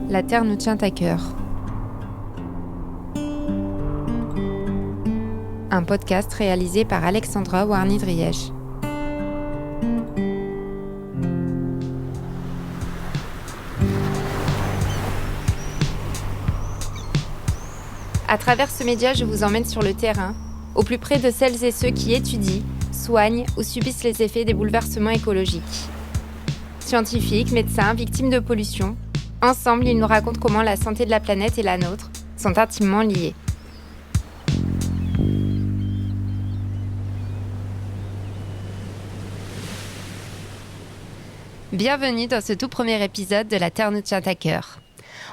La Terre nous tient à cœur. Un podcast réalisé par Alexandra Warny-Drièche. À travers ce média, je vous emmène sur le terrain, au plus près de celles et ceux qui étudient, soignent ou subissent les effets des bouleversements écologiques. Scientifiques, médecins, victimes de pollution, ensemble, ils nous racontent comment la santé de la planète et la nôtre sont intimement liées. Bienvenue dans ce tout premier épisode de La Terre nous tient à cœur.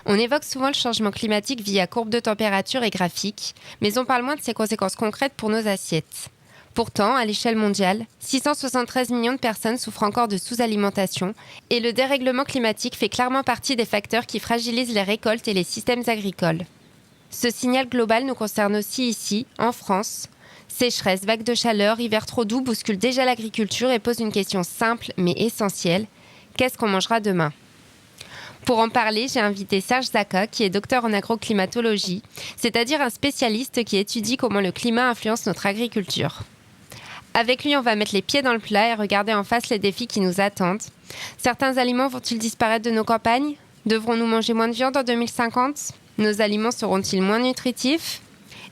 On évoque souvent le changement climatique via courbes de température et graphiques, mais on parle moins de ses conséquences concrètes pour nos assiettes. Pourtant, à l'échelle mondiale, 673 millions de personnes souffrent encore de sous-alimentation et le dérèglement climatique fait clairement partie des facteurs qui fragilisent les récoltes et les systèmes agricoles. Ce signal global nous concerne aussi ici, en France. Sécheresse, vagues de chaleur, hiver trop doux bousculent déjà l'agriculture et posent une question simple mais essentielle. Qu'est-ce qu'on mangera demain ? Pour en parler, j'ai invité Serge Zaka, qui est docteur en agroclimatologie, c'est-à-dire un spécialiste qui étudie comment le climat influence notre agriculture. Avec lui, on va mettre les pieds dans le plat et regarder en face les défis qui nous attendent. Certains aliments vont-ils disparaître de nos campagnes ? Devrons-nous manger moins de viande en 2050 ? Nos aliments seront-ils moins nutritifs ?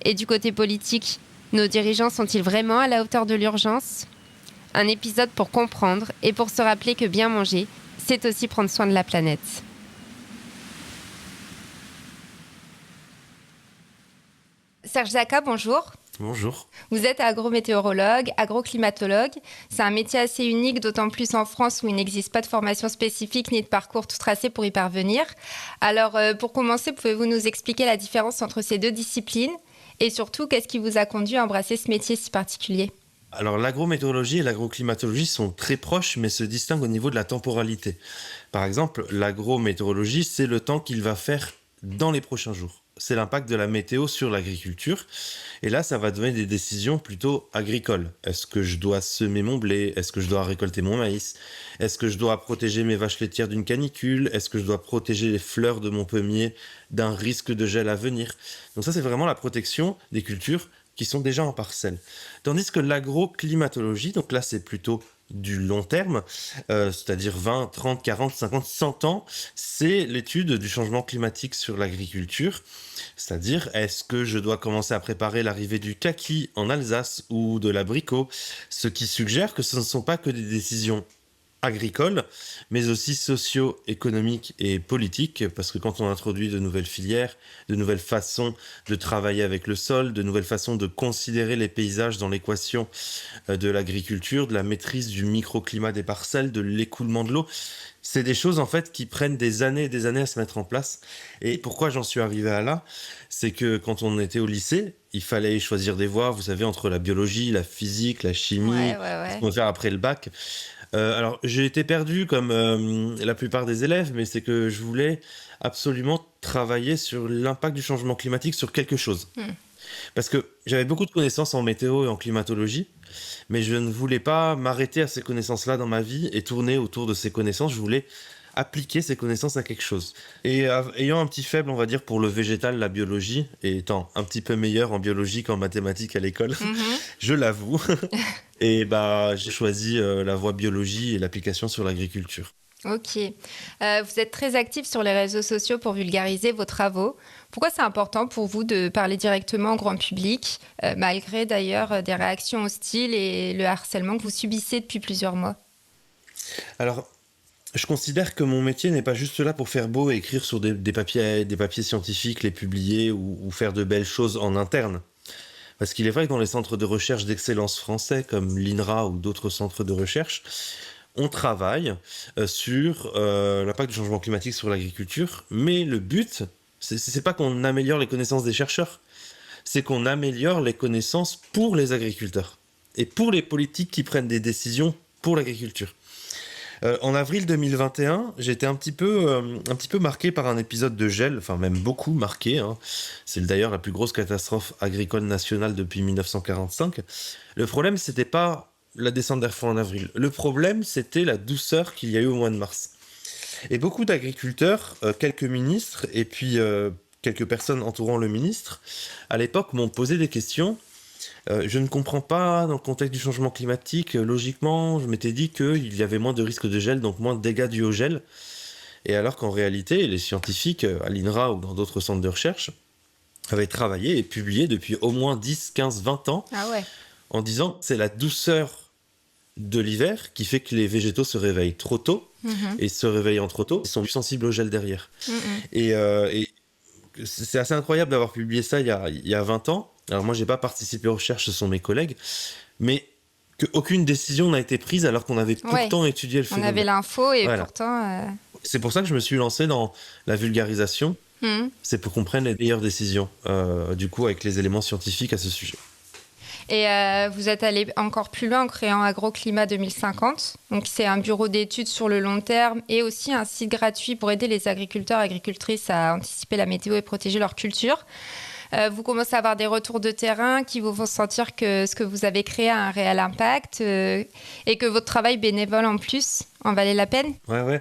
Et du côté politique, nos dirigeants sont-ils vraiment à la hauteur de l'urgence ? Un épisode pour comprendre et pour se rappeler que bien manger, c'est aussi prendre soin de la planète. Serge Zaka, bonjour. Bonjour. Vous êtes agrométéorologue, agroclimatologue. C'est un métier assez unique, d'autant plus en France où il n'existe pas de formation spécifique ni de parcours tout tracé pour y parvenir. Alors, pour commencer, pouvez-vous nous expliquer la différence entre ces deux disciplines et surtout, qu'est-ce qui vous a conduit à embrasser ce métier si particulier ? Alors, l'agrométéorologie et l'agroclimatologie sont très proches, mais se distinguent au niveau de la temporalité. Par exemple, l'agrométéorologie, c'est le temps qu'il va faire dans les prochains jours. C'est l'impact de la météo sur l'agriculture. Et là, ça va donner des décisions plutôt agricoles. Est-ce que je dois semer mon blé ? Est-ce que je dois récolter mon maïs ? Est-ce que je dois protéger mes vaches laitières d'une canicule ? Est-ce que je dois protéger les fleurs de mon pommier d'un risque de gel à venir ? Donc ça, c'est vraiment la protection des cultures qui sont déjà en parcelle. Tandis que l'agroclimatologie, donc là, c'est plutôt du long terme, c'est-à-dire 20, 30, 40, 50, 100 ans, c'est l'étude du changement climatique sur l'agriculture. C'est-à-dire, est-ce que je dois commencer à préparer l'arrivée du kaki en Alsace ou de l'abricot ? Ce qui suggère que ce ne sont pas que des décisions agricoles, mais aussi socio-économiques et politiques, parce que quand on introduit de nouvelles filières, de nouvelles façons de travailler avec le sol, de nouvelles façons de considérer les paysages dans l'équation de l'agriculture, de la maîtrise du microclimat des parcelles, de l'écoulement de l'eau, c'est des choses en fait qui prennent des années et des années à se mettre en place. Et pourquoi j'en suis arrivé à là ? C'est que quand on était au lycée, il fallait choisir des voies, vous savez, entre la biologie, la physique, la chimie, ce qu'on va faire après le bac. Alors, j'ai été perdu comme la plupart des élèves, mais c'est que je voulais absolument travailler sur l'impact du changement climatique sur quelque chose. Parce que j'avais beaucoup de connaissances en météo et en climatologie, mais je ne voulais pas m'arrêter à ces connaissances-là dans ma vie et tourner autour de ces connaissances. Je voulais appliquer ces connaissances à quelque chose. Et ayant un petit faible, on va dire, pour le végétal, la biologie, et étant un petit peu meilleur en biologie qu'en mathématiques à l'école, je l'avoue, et j'ai choisi la voie biologie et l'application sur l'agriculture. Ok. Vous êtes très actif sur les réseaux sociaux pour vulgariser vos travaux. Pourquoi c'est important pour vous de parler directement au grand public, malgré d'ailleurs des réactions hostiles et le harcèlement que vous subissez depuis plusieurs mois ? Alors, je considère que mon métier n'est pas juste là pour faire beau et écrire sur des papiers scientifiques, les publier ou faire de belles choses en interne. Parce qu'il est vrai que dans les centres de recherche d'excellence français, comme l'INRA ou d'autres centres de recherche, on travaille sur l'impact du changement climatique sur l'agriculture, mais le but, c'est pas qu'on améliore les connaissances des chercheurs, c'est qu'on améliore les connaissances pour les agriculteurs et pour les politiques qui prennent des décisions pour l'agriculture. En avril 2021, j'ai été un petit peu marqué par un épisode de gel, enfin même beaucoup marqué. C'est d'ailleurs la plus grosse catastrophe agricole nationale depuis 1945. Le problème, c'était pas la descente d'air froid en avril. Le problème, c'était la douceur qu'il y a eu au mois de mars. Et beaucoup d'agriculteurs, quelques ministres et puis quelques personnes entourant le ministre, à l'époque m'ont posé des questions. Je ne comprends pas, dans le contexte du changement climatique, logiquement, je m'étais dit qu'il y avait moins de risques de gel, donc moins de dégâts dus au gel. Et alors qu'en réalité, les scientifiques, à l'INRA ou dans d'autres centres de recherche, avaient travaillé et publié depuis au moins 10, 15, 20 ans Ah ouais. en disant que c'est la douceur de l'hiver qui fait que les végétaux se réveillent trop tôt. Mhm. Et se réveillant trop tôt, ils sont plus sensibles au gel derrière. Mhm. Et c'est assez incroyable d'avoir publié ça il y a 20 ans. Alors moi, j'ai pas participé aux recherches, ce sont mes collègues. Mais qu'aucune décision n'a été prise alors qu'on avait Ouais. pourtant étudié le On avait phénomène. l'info et Voilà. pourtant... C'est pour ça que je me suis lancé dans la vulgarisation. Mhm. C'est pour qu'on prenne les meilleures décisions, du coup, avec les éléments scientifiques à ce sujet. Et vous êtes allé encore plus loin en créant Agroclimat 2050. Donc, c'est un bureau d'études sur le long terme et aussi un site gratuit pour aider les agriculteurs et agricultrices à anticiper la météo et protéger leur culture. Vous commencez à avoir des retours de terrain qui vous font sentir que ce que vous avez créé a un réel impact et que votre travail bénévole en plus en valait la peine. Ouais.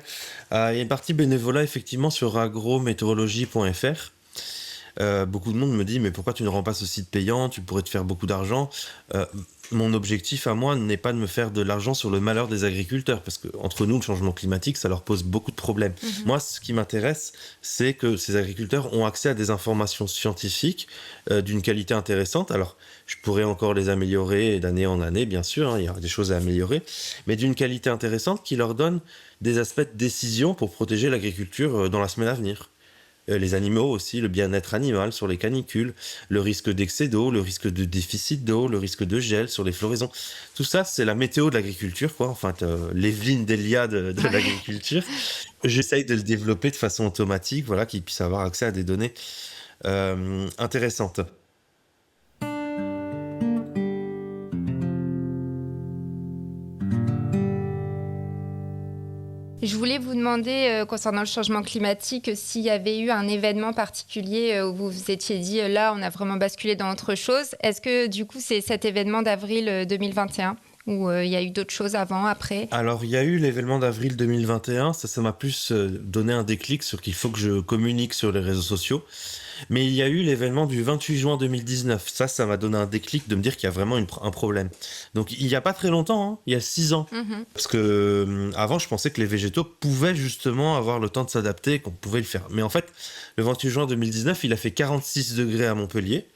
Il y a une partie bénévolat, effectivement, sur agrométéorologie.fr. Beaucoup de monde me dit mais pourquoi tu ne rends pas ce site payant, tu pourrais te faire beaucoup d'argent. Mon objectif à moi n'est pas de me faire de l'argent sur le malheur des agriculteurs parce que entre nous le changement climatique ça leur pose beaucoup de problèmes. Moi ce qui m'intéresse c'est que ces agriculteurs ont accès à des informations scientifiques d'une qualité intéressante. Alors je pourrais encore les améliorer d'année en année bien sûr, hein, il y a des choses à améliorer, mais d'une qualité intéressante qui leur donne des aspects de décision pour protéger l'agriculture dans la semaine à venir. Les animaux aussi, le bien-être animal sur les canicules, le risque d'excès d'eau, le risque de déficit d'eau, le risque de gel sur les floraisons. Tout ça, c'est la météo de l'agriculture, quoi. Enfin, l'Evelyne Delia de l'agriculture. J'essaye de le développer de façon automatique, voilà, qu'ils puissent avoir accès à des données intéressantes. Je voulais vous demander, concernant le changement climatique, s'il y avait eu un événement particulier où vous vous étiez dit, là, on a vraiment basculé dans autre chose. Est-ce que, du coup, c'est cet événement d'avril 2021 ou il y a eu d'autres choses avant, après? Alors, il y a eu l'événement d'avril 2021, ça m'a plus donné un déclic sur qu'il faut que je communique sur les réseaux sociaux. Mais il y a eu l'événement du 28 juin 2019. Ça m'a donné un déclic de me dire qu'il y a vraiment un problème. Donc, il n'y a pas très longtemps, hein, il y a 6 ans. Parce que avant, je pensais que les végétaux pouvaient justement avoir le temps de s'adapter, qu'on pouvait le faire. Mais en fait, le 28 juin 2019, il a fait 46 degrés à Montpellier,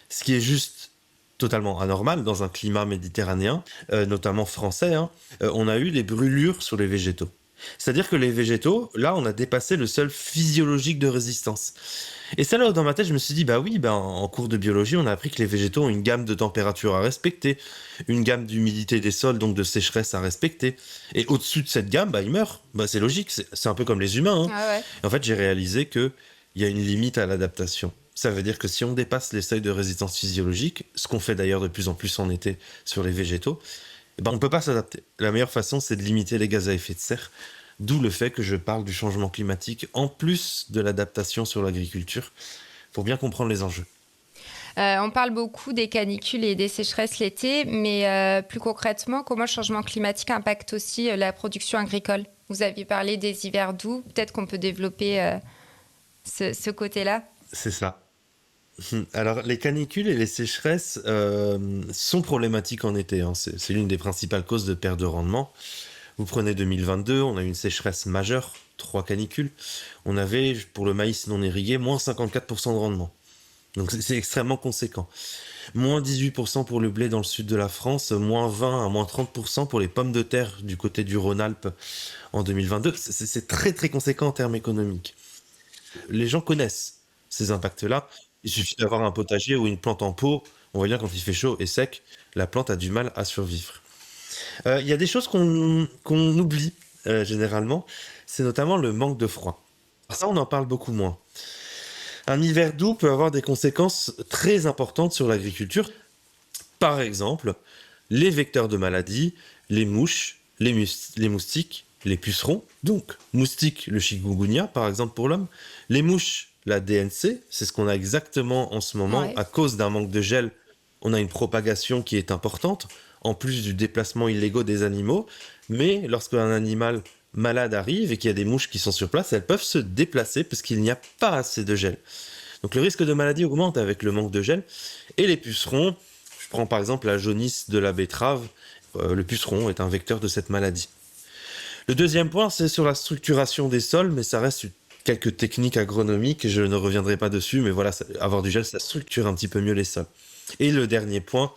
ce qui est juste totalement anormal dans un climat méditerranéen, notamment français. Hein. On a eu des brûlures sur les végétaux. C'est-à-dire que les végétaux, là, on a dépassé le seuil physiologique de résistance. Et ça, là, dans ma tête, je me suis dit, bah oui, en cours de biologie, on a appris que les végétaux ont une gamme de température à respecter, une gamme d'humidité des sols, donc de sécheresse à respecter. Et au-dessus de cette gamme, ils meurent. C'est logique, c'est un peu comme les humains. Hein. Ah ouais. En fait, j'ai réalisé qu'il y a une limite à l'adaptation. Ça veut dire que si on dépasse les seuils de résistance physiologique, ce qu'on fait d'ailleurs de plus en plus en été sur les végétaux, on ne peut pas s'adapter. La meilleure façon, c'est de limiter les gaz à effet de serre. D'où le fait que je parle du changement climatique en plus de l'adaptation sur l'agriculture pour bien comprendre les enjeux. On parle beaucoup des canicules et des sécheresses l'été, mais plus concrètement, comment le changement climatique impacte aussi la production agricole? Vous aviez parlé des hivers doux, peut-être qu'on peut développer ce côté-là? C'est ça. Alors, les canicules et les sécheresses sont problématiques en été. Hein. C'est l'une des principales causes de perte de rendement. Vous prenez 2022, on a eu une sécheresse majeure, 3 canicules. On avait, pour le maïs non irrigué, moins 54% de rendement. Donc c'est extrêmement conséquent. Moins 18% pour le blé dans le sud de la France, moins 20 à moins 30% pour les pommes de terre du côté du Rhône-Alpes en 2022. C'est très très conséquent en termes économiques. Les gens connaissent ces impacts-là. Il suffit d'avoir un potager ou une plante en pot. On voit bien quand il fait chaud et sec, la plante a du mal à survivre. Il y a des choses qu'on oublie généralement, c'est notamment le manque de froid. Ça, on en parle beaucoup moins. Un hiver doux peut avoir des conséquences très importantes sur l'agriculture. Par exemple, les vecteurs de maladies, les mouches, les moustiques, les pucerons. Donc, moustiques, le chikungunya, par exemple pour l'homme. Les mouches, la DNC, c'est ce qu'on a exactement en ce moment. Ouais. À cause d'un manque de gel, on a une propagation qui est importante, en plus du déplacement illégaux des animaux. Mais lorsqu'un animal malade arrive et qu'il y a des mouches qui sont sur place, elles peuvent se déplacer parce qu'il n'y a pas assez de gel. Donc le risque de maladie augmente avec le manque de gel. Et les pucerons, je prends par exemple la jaunisse de la betterave, le puceron est un vecteur de cette maladie. Le deuxième point, c'est sur la structuration des sols, mais ça reste quelques techniques agronomiques, je ne reviendrai pas dessus, mais voilà, avoir du gel, ça structure un petit peu mieux les sols. Et le dernier point,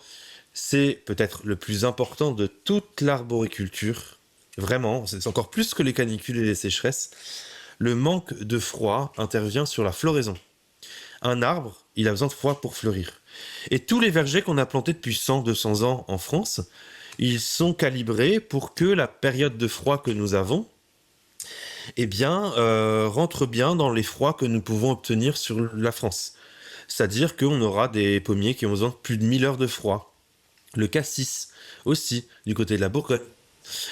c'est peut-être le plus important de toute l'arboriculture, vraiment, c'est encore plus que les canicules et les sécheresses, le manque de froid intervient sur la floraison. Un arbre, il a besoin de froid pour fleurir. Et tous les vergers qu'on a plantés depuis 100-200 ans en France, ils sont calibrés pour que la période de froid que nous avons, rentre bien dans les froids que nous pouvons obtenir sur la France. C'est-à-dire qu'on aura des pommiers qui ont besoin de plus de 1000 heures de froid. Le cassis aussi, du côté de la Bourgogne.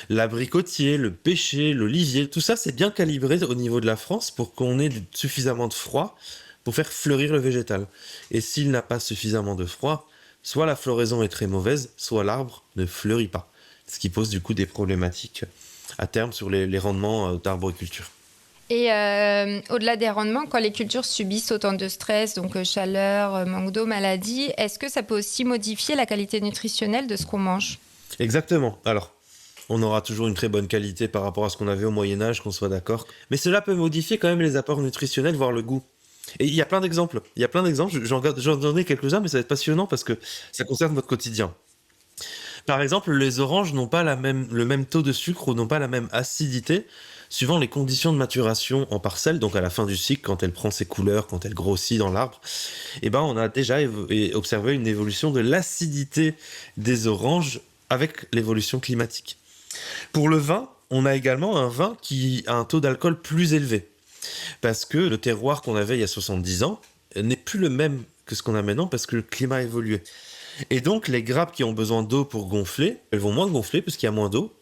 L'abricotier, le pêcher, l'olivier, tout ça c'est bien calibré au niveau de la France pour qu'on ait suffisamment de froid pour faire fleurir le végétal. Et s'il n'a pas suffisamment de froid, soit la floraison est très mauvaise, soit l'arbre ne fleurit pas. Ce qui pose du coup des problématiques à terme sur les rendements d'arboriculture. Et au-delà des rendements, quand les cultures subissent autant de stress, donc chaleur, manque d'eau, maladie, est-ce que ça peut aussi modifier la qualité nutritionnelle de ce qu'on mange ? Exactement. Alors, on aura toujours une très bonne qualité par rapport à ce qu'on avait au Moyen-Âge, qu'on soit d'accord. Mais cela peut modifier quand même les apports nutritionnels, voire le goût. Et il y a plein d'exemples. J'en donnerai quelques-uns, mais ça va être passionnant parce que ça concerne votre quotidien. Par exemple, les oranges n'ont pas le même taux de sucre ou n'ont pas la même acidité suivant les conditions de maturation en parcelle, donc à la fin du cycle, quand elle prend ses couleurs, quand elle grossit dans l'arbre. On a déjà observé une évolution de l'acidité des oranges avec l'évolution climatique. Pour le vin, on a également un vin qui a un taux d'alcool plus élevé. Parce que le terroir qu'on avait il y a 70 ans n'est plus le même que ce qu'on a maintenant parce que le climat a évolué. Et donc, les grappes qui ont besoin d'eau pour gonfler, elles vont moins gonfler parce qu'il y a moins d'eau.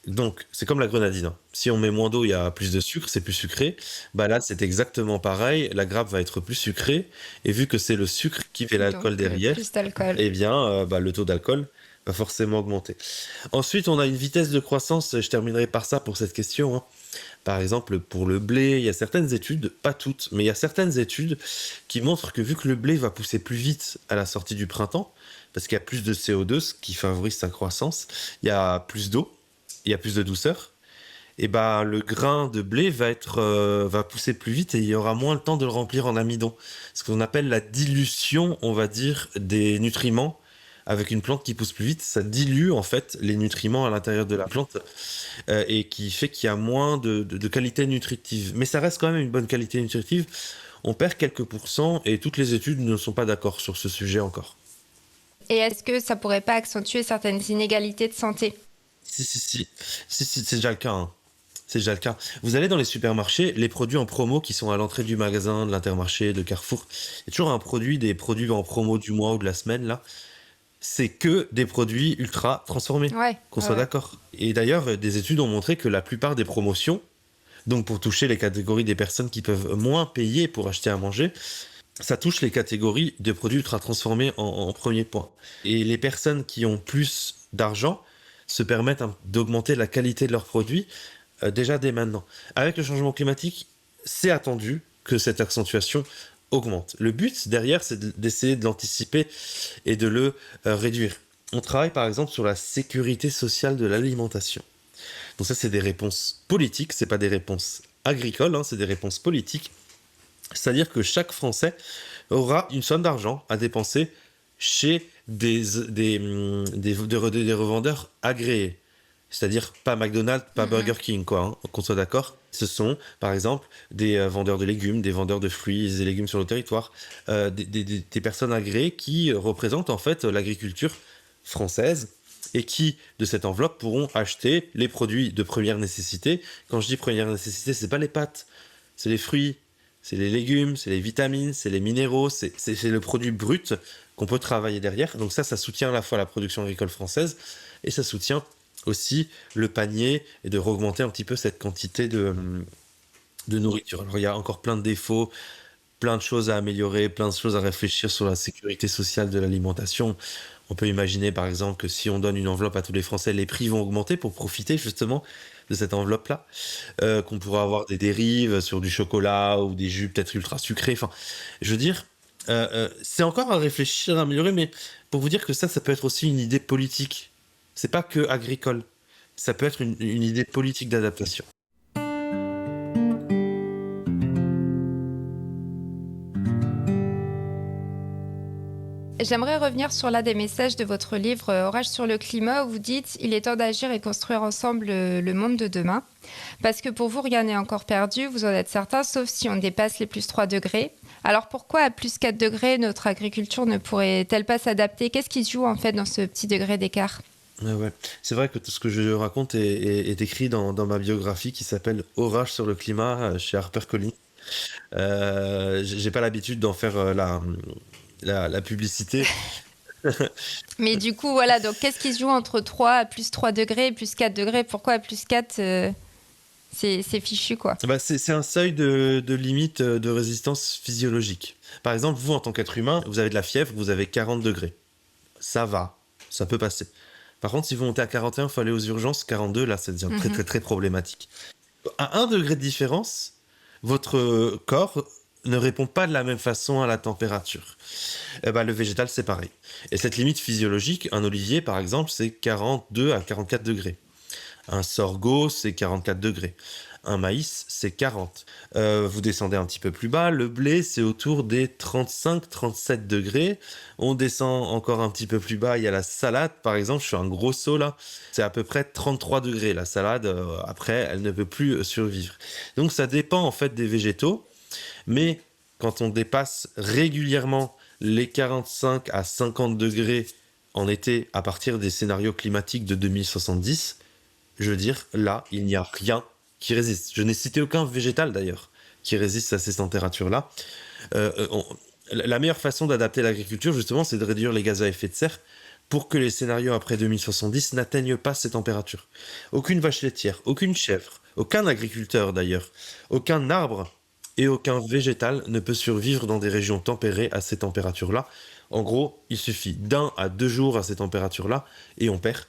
Donc, c'est comme la grenadine. Si on met moins d'eau, il y a plus de sucre, c'est plus sucré. Là, c'est exactement pareil. La grappe va être plus sucrée. Et vu que c'est le sucre qui fait l'alcool derrière, plus d'alcool. Le taux d'alcool va forcément augmenter. Ensuite, on a une vitesse de croissance. Je terminerai par ça pour cette question. Par exemple, pour le blé, il y a certaines études, pas toutes, mais il y a certaines études qui montrent que vu que le blé va pousser plus vite à la sortie du printemps, parce qu'il y a plus de CO2, ce qui favorise sa croissance, il y a plus d'eau, il y a plus de douceur, le grain de blé va pousser plus vite et il y aura moins le temps de le remplir en amidon. Ce qu'on appelle la dilution, on va dire, des nutriments. Avec une plante qui pousse plus vite, ça dilue en fait les nutriments à l'intérieur de la plante et qui fait qu'il y a moins de qualité nutritive. Mais ça reste quand même une bonne qualité nutritive. On perd quelques pourcents et toutes les études ne sont pas d'accord sur ce sujet encore. Et est-ce que ça pourrait pas accentuer certaines inégalités de santé ? Si, c'est déjà le cas. C'est déjà le cas. Vous allez dans les supermarchés, les produits en promo qui sont à l'entrée du magasin, de l'Intermarché, de Carrefour, il y a toujours des produits en promo du mois ou de la semaine là. C'est que des produits ultra transformés, qu'on soit d'accord. Et d'ailleurs, des études ont montré que la plupart des promotions, donc pour toucher les catégories des personnes qui peuvent moins payer pour acheter à manger, ça touche les catégories de produits ultra transformés en premier point. Et les personnes qui ont plus d'argent se permettent d'augmenter la qualité de leurs produits déjà dès maintenant. Avec le changement climatique, c'est attendu que cette accentuation augmente. Le but derrière, c'est d'essayer de l'anticiper et de le réduire. On travaille par exemple sur la sécurité sociale de l'alimentation. Donc ça, c'est des réponses politiques, c'est pas des réponses agricoles, c'est des réponses politiques. C'est-à-dire que chaque Français aura une somme d'argent à dépenser chez des revendeurs agréés. C'est-à-dire pas McDonald's, pas Burger King, qu'on soit d'accord. Ce sont, par exemple, des vendeurs de légumes, des vendeurs de fruits et légumes sur le territoire, des personnes agréées qui représentent en fait l'agriculture française et qui, de cette enveloppe, pourront acheter les produits de première nécessité. Quand je dis première nécessité, c'est pas les pâtes, c'est les fruits, c'est les légumes, c'est les vitamines, c'est les minéraux, c'est le produit brut qu'on peut travailler derrière. Donc ça soutient à la fois la production agricole française et ça soutient aussi le panier et de augmenter un petit peu cette quantité de nourriture. Alors il y a encore plein de défauts, plein de choses à améliorer, plein de choses à réfléchir sur la sécurité sociale de l'alimentation. On peut imaginer par exemple que si on donne une enveloppe à tous les Français, les prix vont augmenter pour profiter justement de cette enveloppe-là, qu'on pourra avoir des dérives sur du chocolat ou des jus peut-être ultra sucrés. Enfin, je veux dire, c'est encore à réfléchir, à améliorer, mais pour vous dire que ça peut être aussi une idée politique. C'est pas que agricole. Ça peut être une idée politique d'adaptation. J'aimerais revenir sur l'un des messages de votre livre Orage sur le climat où vous dites « Il est temps d'agir et construire ensemble le monde de demain ». Parce que pour vous, rien n'est encore perdu, vous en êtes certain, sauf si on dépasse les plus 3 degrés. Alors pourquoi à plus 4 degrés, notre agriculture ne pourrait-elle pas s'adapter? Qu'est-ce qui se joue en fait dans ce petit degré d'écart? Ouais. C'est vrai que tout ce que je raconte est écrit dans ma biographie qui s'appelle Orage sur le climat chez HarperCollins. J'ai pas l'habitude d'en faire la publicité. Mais du coup, voilà, donc qu'est-ce qui se joue entre 3 à plus 3 degrés et plus 4 degrés? Pourquoi à plus 4, c'est fichu, quoi? Bah, c'est un seuil de limite de résistance physiologique. Par exemple, vous, en tant qu'être humain, vous avez de la fièvre, vous avez 40 degrés. Ça va, ça peut passer. Par contre, si vous montez à 41, il faut aller aux urgences. 42, là, ça devient très, très, très problématique. À 1 degré de différence, votre corps ne répond pas de la même façon à la température. Le végétal, c'est pareil. Et cette limite physiologique, un olivier, par exemple, c'est 42 à 44 degrés. Un sorgho, c'est 44 degrés. Un maïs, c'est 40. Vous descendez un petit peu plus bas, le blé, c'est autour des 35-37 degrés. On descend encore un petit peu plus bas, il y a la salade, par exemple, je fais un gros saut là, c'est à peu près 33 degrés. La salade, après, elle ne peut plus survivre. Donc ça dépend en fait des végétaux, mais quand on dépasse régulièrement les 45 à 50 degrés en été à partir des scénarios climatiques de 2070, je veux dire, là, il n'y a rien qui résiste. Je n'ai cité aucun végétal d'ailleurs qui résiste à ces températures-là. La meilleure façon d'adapter l'agriculture, justement, c'est de réduire les gaz à effet de serre pour que les scénarios après 2070 n'atteignent pas ces températures. Aucune vache laitière, aucune chèvre, aucun agriculteur d'ailleurs, aucun arbre et aucun végétal ne peut survivre dans des régions tempérées à ces températures-là. En gros, il suffit d'1 à 2 jours à ces températures-là et on perd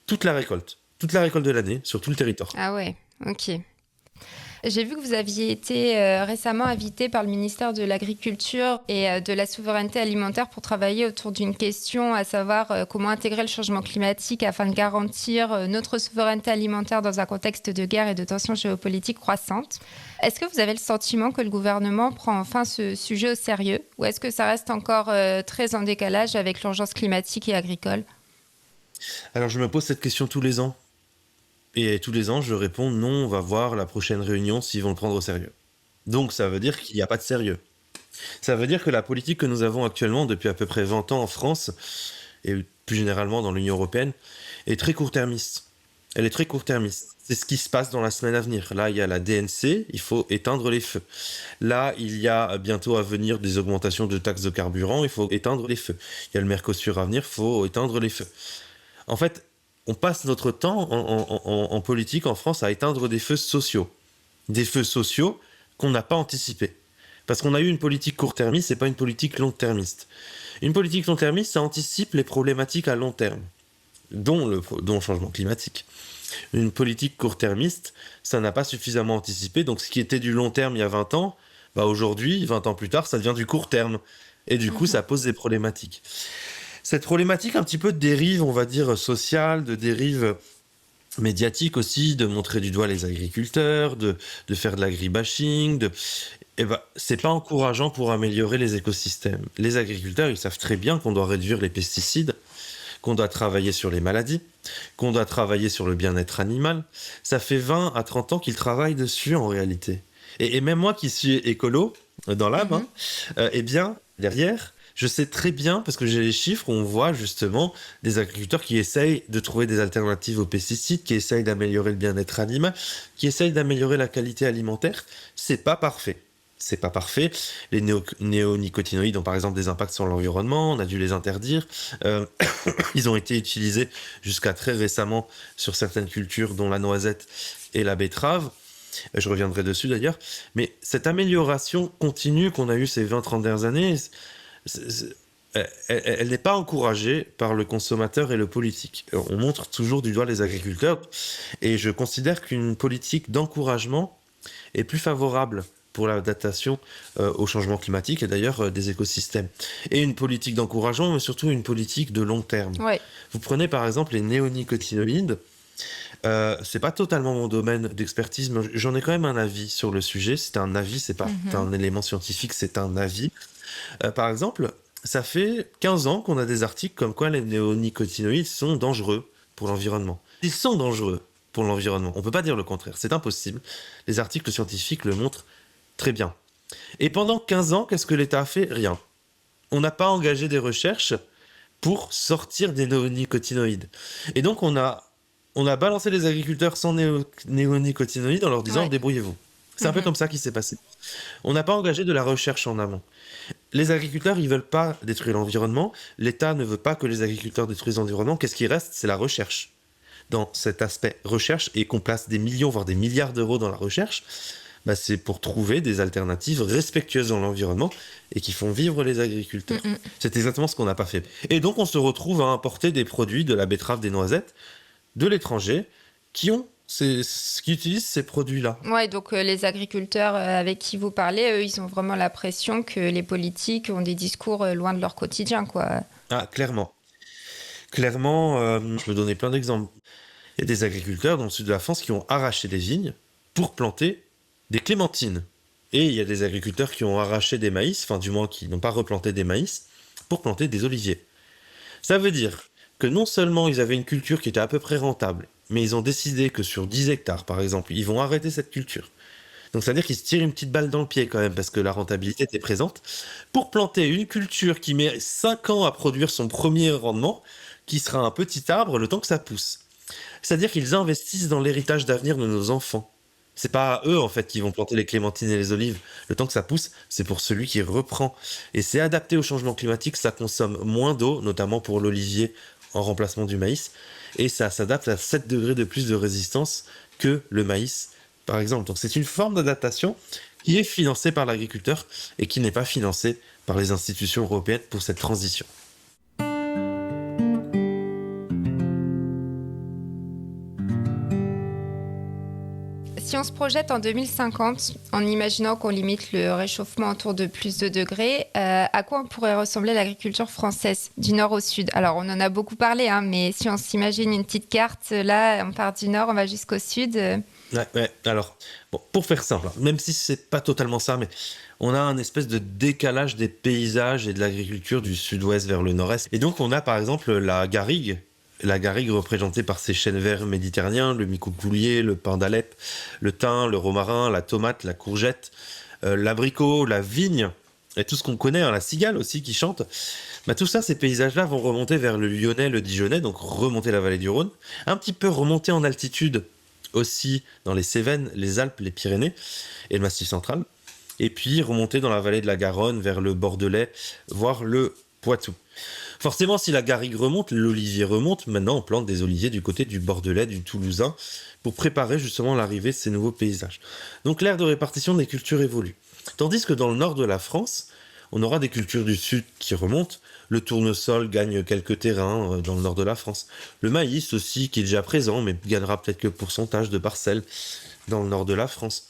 toute la récolte de l'année sur tout le territoire. Ah ouais, ok. J'ai vu que vous aviez été récemment invité par le ministère de l'Agriculture et de la Souveraineté alimentaire pour travailler autour d'une question, à savoir comment intégrer le changement climatique afin de garantir notre souveraineté alimentaire dans un contexte de guerre et de tensions géopolitiques croissantes. Est-ce que vous avez le sentiment que le gouvernement prend enfin ce sujet au sérieux ou est-ce que ça reste encore très en décalage avec l'urgence climatique et agricole? Alors je me pose cette question tous les ans. Et tous les ans, je réponds non, on va voir la prochaine réunion s'ils vont le prendre au sérieux. Donc ça veut dire qu'il n'y a pas de sérieux. Ça veut dire que la politique que nous avons actuellement depuis à peu près 20 ans en France, et plus généralement dans l'Union européenne, est très court-termiste. Elle est très court-termiste. C'est ce qui se passe dans la semaine à venir. Là, il y a la DNC, il faut éteindre les feux. Là, il y a bientôt à venir des augmentations de taxes de carburant, il faut éteindre les feux. Il y a le Mercosur à venir, il faut éteindre les feux. En fait, on passe notre temps en politique en France à éteindre des feux sociaux. Des feux sociaux qu'on n'a pas anticipés. Parce qu'on a eu une politique court-termiste, c'est pas une politique long-termiste. Une politique long-termiste, ça anticipe les problématiques à long terme, dont le changement climatique. Une politique court-termiste, ça n'a pas suffisamment anticipé, donc ce qui était du long terme il y a 20 ans, aujourd'hui, 20 ans plus tard, ça devient du court terme. Et du coup, ça pose des problématiques. Cette problématique un petit peu de dérive, on va dire, sociale, de dérive médiatique aussi, de montrer du doigt les agriculteurs, de faire de l'agribashing, c'est pas encourageant pour améliorer les écosystèmes. Les agriculteurs, ils savent très bien qu'on doit réduire les pesticides, qu'on doit travailler sur les maladies, qu'on doit travailler sur le bien-être animal. Ça fait 20 à 30 ans qu'ils travaillent dessus en réalité. Et même moi qui suis écolo, dans l'âme, eh bien, derrière, je sais très bien, parce que j'ai les chiffres, on voit justement des agriculteurs qui essayent de trouver des alternatives aux pesticides, qui essayent d'améliorer le bien-être animal, qui essayent d'améliorer la qualité alimentaire. C'est pas parfait. C'est pas parfait. Les néonicotinoïdes ont par exemple des impacts sur l'environnement, on a dû les interdire. Ils ont été utilisés jusqu'à très récemment sur certaines cultures, dont la noisette et la betterave. Je reviendrai dessus d'ailleurs. Mais cette amélioration continue qu'on a eue ces 20-30 dernières années, elle n'est pas encouragée par le consommateur et le politique. On montre toujours du doigt les agriculteurs et je considère qu'une politique d'encouragement est plus favorable pour l'adaptation au changement climatique et d'ailleurs des écosystèmes. Et une politique d'encouragement, mais surtout une politique de long terme. Ouais. Vous prenez par exemple les néonicotinoïdes. C'est pas totalement mon domaine d'expertise, mais j'en ai quand même un avis sur le sujet. C'est un avis, c'est pas un élément scientifique, c'est un avis. Par exemple, ça fait 15 ans qu'on a des articles comme quoi les néonicotinoïdes sont dangereux pour l'environnement. Ils sont dangereux pour l'environnement. On peut pas dire le contraire, c'est impossible. Les articles scientifiques le montrent très bien. Et pendant 15 ans, qu'est-ce que l'État a fait? Rien. On n'a pas engagé des recherches pour sortir des néonicotinoïdes. Et donc on a balancé les agriculteurs sans néonicotinoïdes en leur disant débrouillez-vous. C'est un peu comme ça qui s'est passé. On n'a pas engagé de la recherche en amont. Les agriculteurs, ils veulent pas détruire l'environnement. L'État ne veut pas que les agriculteurs détruisent l'environnement. Qu'est-ce qui reste? C'est la recherche. Dans cet aspect recherche, et qu'on place des millions, voire des milliards d'euros dans la recherche, c'est pour trouver des alternatives respectueuses dans l'environnement et qui font vivre les agriculteurs. C'est exactement ce qu'on n'a pas fait. Et donc, on se retrouve à importer des produits, de la betterave, des noisettes, de l'étranger, qui utilisent ces produits-là. Ouais, donc les agriculteurs avec qui vous parlez, eux, ils ont vraiment l'impression que les politiques ont des discours loin de leur quotidien, quoi. Ah, clairement. Clairement, je peux donner plein d'exemples. Il y a des agriculteurs dans le sud de la France qui ont arraché des vignes pour planter des clémentines. Et il y a des agriculteurs qui ont arraché des maïs, enfin du moins qui n'ont pas replanté des maïs, pour planter des oliviers. Ça veut dire que non seulement ils avaient une culture qui était à peu près rentable, mais ils ont décidé que sur 10 hectares, par exemple, ils vont arrêter cette culture. Donc ça veut dire qu'ils se tirent une petite balle dans le pied quand même, parce que la rentabilité était présente, pour planter une culture qui met 5 ans à produire son premier rendement, qui sera un petit arbre le temps que ça pousse. C'est-à-dire qu'ils investissent dans l'héritage d'avenir de nos enfants. C'est pas eux, en fait, qui vont planter les clémentines et les olives. Le temps que ça pousse, c'est pour celui qui reprend. Et c'est adapté au changement climatique, ça consomme moins d'eau, notamment pour l'olivier en remplacement du maïs. Et ça s'adapte à 7 degrés de plus de résistance que le maïs, par exemple. Donc c'est une forme d'adaptation qui est financée par l'agriculteur et qui n'est pas financée par les institutions européennes pour cette transition. Si on se projette en 2050, en imaginant qu'on limite le réchauffement autour de plus de degrés, à quoi on pourrait ressembler l'agriculture française, du nord au sud? Alors, on en a beaucoup parlé, mais si on s'imagine une petite carte, là, on part du nord, on va jusqu'au sud. Ouais. Alors, pour faire simple, même si c'est pas totalement ça, mais on a un espèce de décalage des paysages et de l'agriculture du sud-ouest vers le nord-est. Et donc, on a par exemple la garrigue représentée par ces chênes verts méditerranéens, le micocoulier, le pin d'Alep, le thym, le romarin, la tomate, la courgette, l'abricot, la vigne, et tout ce qu'on connaît, la cigale aussi qui chante. Tout ça, ces paysages-là vont remonter vers le Lyonnais, le Dijonais, donc remonter la vallée du Rhône, un petit peu remonter en altitude aussi dans les Cévennes, les Alpes, les Pyrénées et le Massif central, et puis remonter dans la vallée de la Garonne vers le Bordelais, voire le Poitou. Forcément, si la garrigue remonte, l'olivier remonte. Maintenant, on plante des oliviers du côté du Bordelais, du Toulousain, pour préparer justement l'arrivée de ces nouveaux paysages. Donc l'aire de répartition des cultures évolue. Tandis que dans le nord de la France, on aura des cultures du sud qui remontent. Le tournesol gagne quelques terrains dans le nord de la France. Le maïs aussi, qui est déjà présent, mais gagnera peut-être que pourcentage de parcelles dans le nord de la France.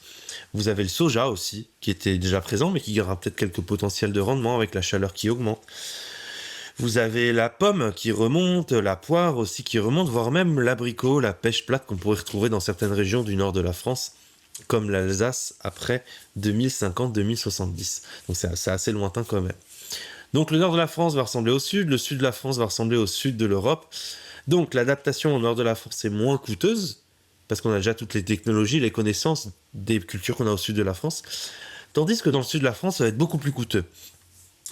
Vous avez le soja aussi, qui était déjà présent, mais qui gagnera peut-être quelques potentiels de rendement avec la chaleur qui augmente. Vous avez la pomme qui remonte, la poire aussi qui remonte, voire même l'abricot, la pêche plate qu'on pourrait retrouver dans certaines régions du nord de la France, comme l'Alsace après 2050-2070. Donc c'est assez lointain quand même. Donc le nord de la France va ressembler au sud, le sud de la France va ressembler au sud de l'Europe. Donc l'adaptation au nord de la France est moins coûteuse, parce qu'on a déjà toutes les technologies, les connaissances des cultures qu'on a au sud de la France. Tandis que dans le sud de la France, ça va être beaucoup plus coûteux.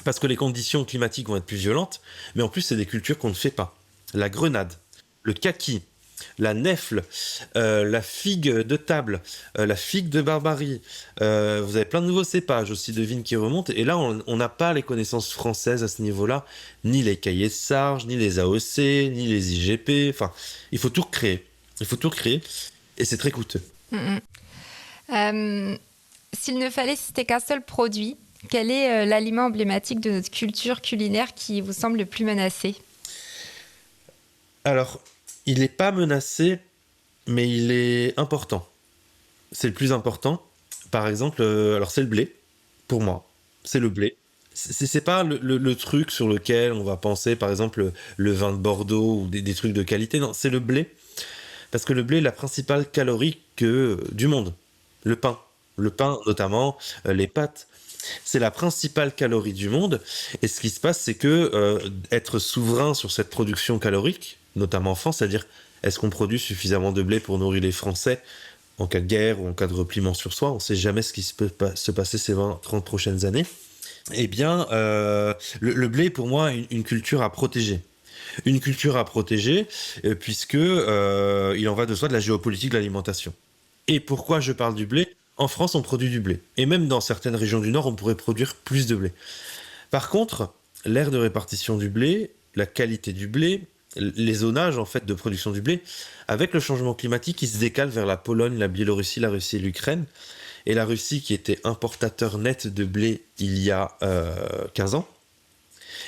Parce que les conditions climatiques vont être plus violentes, mais en plus, c'est des cultures qu'on ne fait pas. La grenade, le kaki, la nèfle, la figue de table, la figue de Barbarie. Vous avez plein de nouveaux cépages aussi de vignes qui remontent. Et là, on n'a pas les connaissances françaises à ce niveau-là, ni les cahiers de charges, ni les AOC, ni les IGP. Enfin, il faut tout recréer. Et c'est très coûteux. Euh, S'il ne fallait citer qu'un seul produit, quel est l'aliment emblématique de notre culture culinaire qui vous semble le plus menacé? Alors, il n'est pas menacé, mais il est important. C'est le plus important. Par exemple, alors c'est le blé, pour moi. C'est le blé. C'est pas le truc sur lequel on va penser, par exemple, le vin de Bordeaux ou des trucs de qualité. Non, c'est le blé. Parce que le blé est la principale calorie du monde. Le pain. Le pain, notamment, les pâtes. C'est la principale calorie du monde. Et ce qui se passe, c'est que être souverain sur cette production calorique, notamment en France, c'est-à-dire est-ce qu'on produit suffisamment de blé pour nourrir les Français en cas de guerre ou en cas de repliement sur soi, on ne sait jamais ce qui peut se passer ces 20-30 prochaines années. Eh bien, le blé est pour moi une culture à protéger. Une culture à protéger, puisque il en va de soi de la géopolitique de l'alimentation. Et pourquoi je parle du blé? En France, on produit du blé. Et même dans certaines régions du Nord, on pourrait produire plus de blé. Par contre, l'aire de répartition du blé, la qualité du blé, les zonages en fait de production du blé, avec le changement climatique, ils se décalent vers la Pologne, la Biélorussie, la Russie et l'Ukraine. Et la Russie, qui était importateur net de blé il y a 15 ans,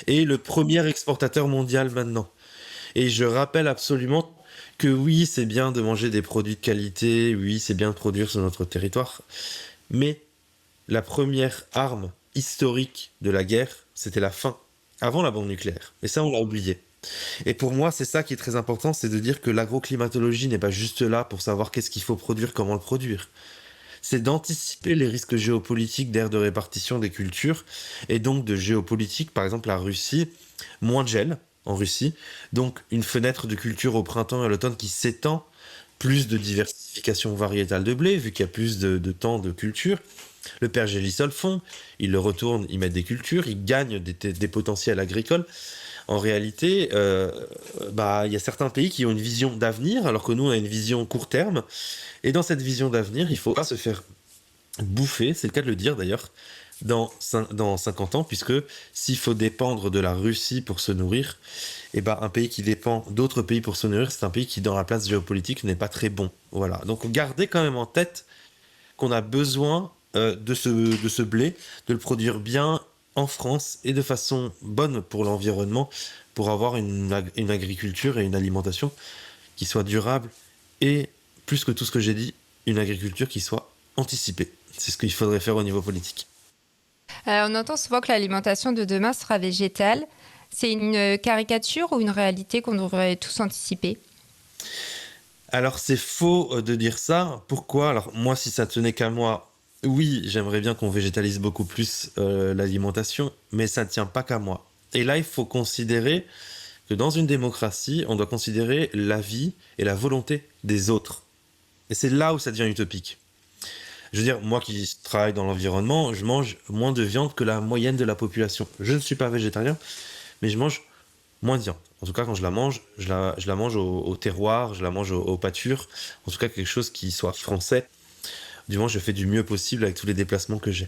est le premier exportateur mondial maintenant. Et je rappelle absolument que oui, c'est bien de manger des produits de qualité, oui, c'est bien de produire sur notre territoire, mais la première arme historique de la guerre, c'était la faim, avant la bombe nucléaire. Et ça, on l'a oublié. Et pour moi, c'est ça qui est très important, c'est de dire que l'agroclimatologie n'est pas juste là pour savoir qu'est-ce qu'il faut produire, comment le produire. C'est d'anticiper les risques géopolitiques d'aire de répartition des cultures, et donc de géopolitique, par exemple la Russie, moins de gel en Russie, donc une fenêtre de culture au printemps et à l'automne qui s'étend, plus de diversification variétale de blé, vu qu'il y a plus de temps de culture. Le pergélisol fond, ils le retournent, ils mettent des cultures, ils gagnent des potentiels agricoles. En réalité, il y a certains pays qui ont une vision d'avenir, alors que nous, on a une vision court terme. Et dans cette vision d'avenir, il ne faut pas se faire bouffer, c'est le cas de le dire d'ailleurs, dans 50 ans, puisque s'il faut dépendre de la Russie pour se nourrir, un pays qui dépend d'autres pays pour se nourrir, c'est un pays qui, dans la place géopolitique, n'est pas très bon. Voilà. Donc gardez quand même en tête qu'on a besoin de ce blé, de le produire bien en France et de façon bonne pour l'environnement, pour avoir une agriculture et une alimentation qui soit durable et, plus que tout ce que j'ai dit, une agriculture qui soit anticipée. C'est ce qu'il faudrait faire au niveau politique. On entend souvent que l'alimentation de demain sera végétale. C'est une caricature ou une réalité qu'on devrait tous anticiper? Alors c'est faux de dire ça. Pourquoi? Alors moi, si ça tenait qu'à moi, oui, j'aimerais bien qu'on végétalise beaucoup plus l'alimentation, mais ça ne tient pas qu'à moi. Et là, il faut considérer que dans une démocratie, on doit considérer la vie et la volonté des autres. Et c'est là où ça devient utopique. Je veux dire, moi qui travaille dans l'environnement, je mange moins de viande que la moyenne de la population. Je ne suis pas végétarien, mais je mange moins de viande. En tout cas, quand je la mange, je la mange au terroir, je la mange aux pâtures. En tout cas, quelque chose qui soit français. Du moins, je fais du mieux possible avec tous les déplacements que j'ai.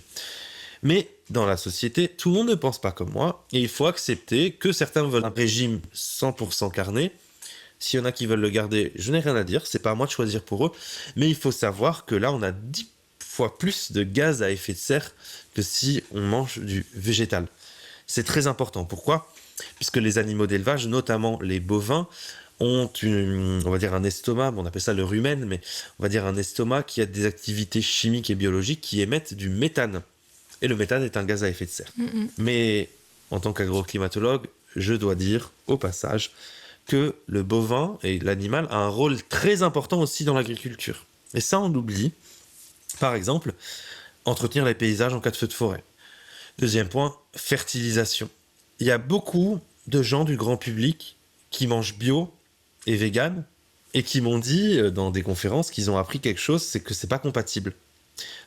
Mais dans la société, tout le monde ne pense pas comme moi. Et il faut accepter que certains veulent un régime 100% carné. S'il y en a qui veulent le garder, je n'ai rien à dire. C'est pas à moi de choisir pour eux. Mais il faut savoir que là, on a 10 fois plus de gaz à effet de serre que si on mange du végétal. C'est très important. Pourquoi? Puisque les animaux d'élevage, notamment les bovins, ont on va dire un estomac, on appelle ça le rumen, mais on va dire un estomac qui a des activités chimiques et biologiques qui émettent du méthane. Et le méthane est un gaz à effet de serre. Mais en tant qu'agroclimatologue, je dois dire au passage que le bovin et l'animal a un rôle très important aussi dans l'agriculture. Et ça, on l'oublie. Par exemple, entretenir les paysages en cas de feu de forêt. Deuxième point, fertilisation. Il y a beaucoup de gens du grand public qui mangent bio et vegan et qui m'ont dit dans des conférences qu'ils ont appris quelque chose, c'est que c'est pas compatible.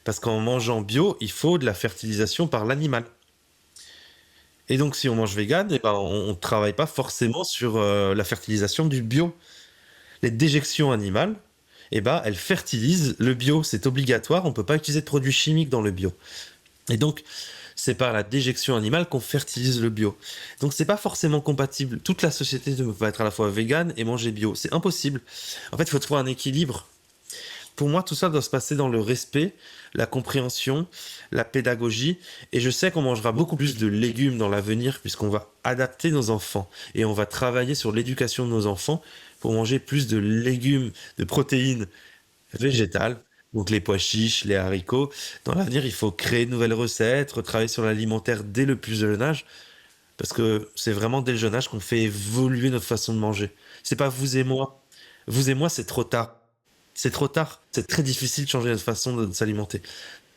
Parce qu'en mangeant bio, il faut de la fertilisation par l'animal. Et donc si on mange vegan, on ne travaille pas forcément sur la fertilisation du bio. Les déjections animales, elles fertilisent le bio, c'est obligatoire, on ne peut pas utiliser de produits chimiques dans le bio. Et donc, c'est par la déjection animale qu'on fertilise le bio. Donc c'est pas forcément compatible. Toute la société ne peut pas être à la fois végane et manger bio. C'est impossible. En fait, il faut trouver un équilibre pour moi, tout ça doit se passer dans le respect, la compréhension, la pédagogie. Et je sais qu'on mangera beaucoup plus de légumes dans l'avenir puisqu'on va adapter nos enfants et on va travailler sur l'éducation de nos enfants pour manger plus de légumes, de protéines végétales. Donc les pois chiches, les haricots. Dans l'avenir, il faut créer de nouvelles recettes, retravailler sur l'alimentaire dès le plus jeune âge. Parce que c'est vraiment dès le jeune âge qu'on fait évoluer notre façon de manger. C'est pas vous et moi. Vous et moi, c'est trop tard. C'est trop tard. C'est très difficile de changer notre façon de s'alimenter.